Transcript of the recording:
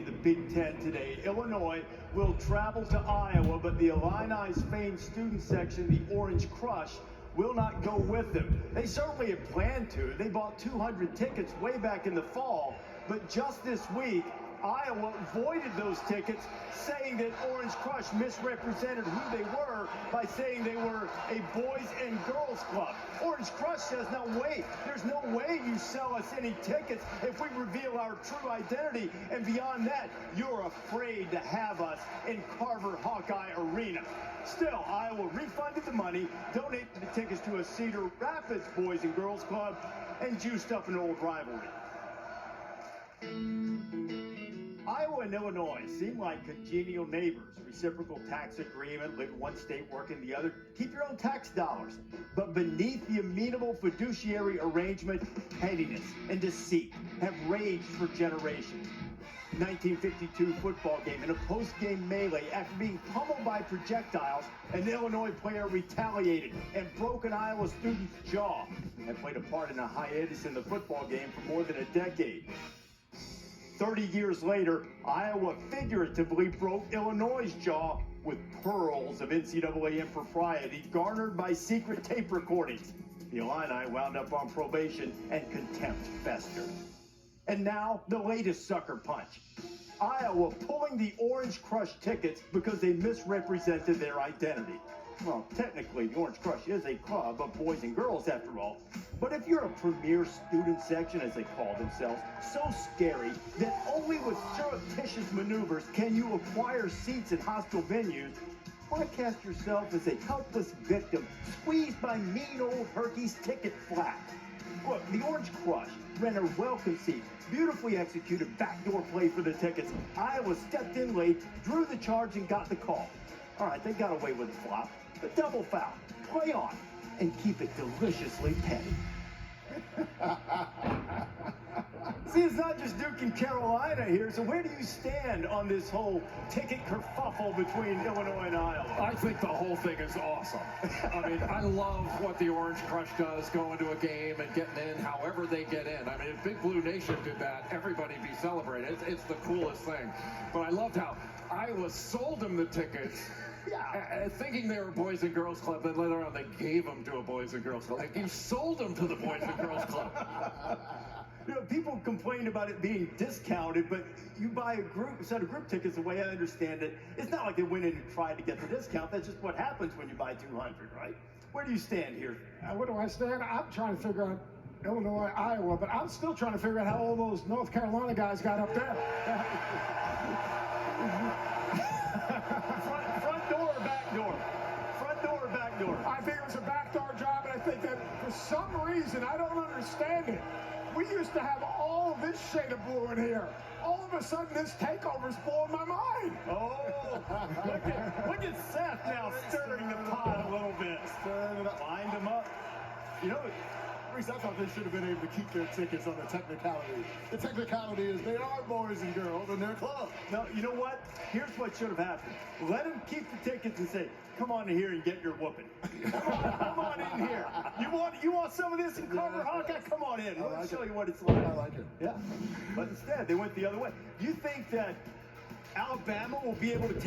the Big Ten today. Illinois will travel to Iowa, but the Illini's famed student section, the Orange Crush, will not go with them. They certainly had planned to. They bought 200 tickets way back in the fall, but just this week, Iowa voided those tickets, saying that Orange Crush misrepresented who they were by saying they were a boys and girls club. Orange Crush says, now wait, there's no way you sell us any tickets if we reveal our true identity, and beyond that, you're afraid to have us in Carver Hawkeye Arena. Still, Iowa refunded the money, donated the tickets to a Cedar Rapids Boys and Girls Club, and juiced up an old rivalry. Iowa and Illinois seem like congenial neighbors. Reciprocal tax agreement, live in one state, work in the other. Keep your own tax dollars. But beneath the amenable fiduciary arrangement, pettiness and deceit have raged for generations. 1952 football game in a post-game melee after being pummeled by projectiles, an Illinois player retaliated and broke an Iowa student's jaw and played a part in a hiatus in the football game for more than a decade. 30 years later, Iowa figuratively broke Illinois' jaw with pearls of NCAA impropriety garnered by secret tape recordings. The Illini wound up on probation and contempt festered. And now, the latest sucker punch. Iowa pulling the Orange Crush tickets because they misrepresented their identity. Well, technically, the Orange Crush is a club of boys and girls, after all. But if you're a premier student section, as they call themselves, so scary that only with surreptitious maneuvers can you acquire seats in hostile venues, broadcast yourself as a helpless victim squeezed by mean old Herky's ticket flap. Look, the Orange Crush ran a well-conceived, beautifully executed backdoor play for the tickets. Iowa stepped in late, drew the charge, and got the call. All right, they got away with the flop. The double foul. Play on and keep it deliciously petty. See, it's not just Duke and Carolina here, so where do you stand on this whole ticket kerfuffle between Illinois and Iowa? I think the whole thing is awesome. I mean, I love what the Orange Crush does, going to a game and getting in however they get in. I mean, if Big Blue Nation did that, everybody'd be celebrating. It's the coolest thing. But I loved how Iowa sold them the tickets. Yeah. Thinking they were Boys and Girls Club, then later on they gave them to a Boys and Girls Club. Like, you sold them to the Boys and Girls Club. You know, people complain about it being discounted, but you buy a set of group tickets, the way I understand it, it's not like they went in and tried to get the discount. That's just what happens when you buy 200, right? Where do you stand here? Where do I stand? I'm trying to figure out Illinois, Iowa, but I'm still trying to figure out how all those North Carolina guys got up there. Front door or back door? Front door or back door? I think it was a backdoor job, and I think that for some reason, I don't understand it. We used to have all this shade of blue in here. All of a sudden, this takeover's blowing my mind. Oh, look at Seth now stirring the pot a little bit. Stirring it up. Lined him up. You know, Reese, I thought they should have been able to keep their tickets on the technicality. The technicality is they are boys and girls in their club. No, you know what? Here's what should have happened. Let them keep the tickets and say, come on in here and get your whooping. Come on in here. You want some of this in Carver Hawkeye? Come on in. We'll show you what it's like. I like it. Yeah. But instead, they went the other way. You think that Alabama will be able to take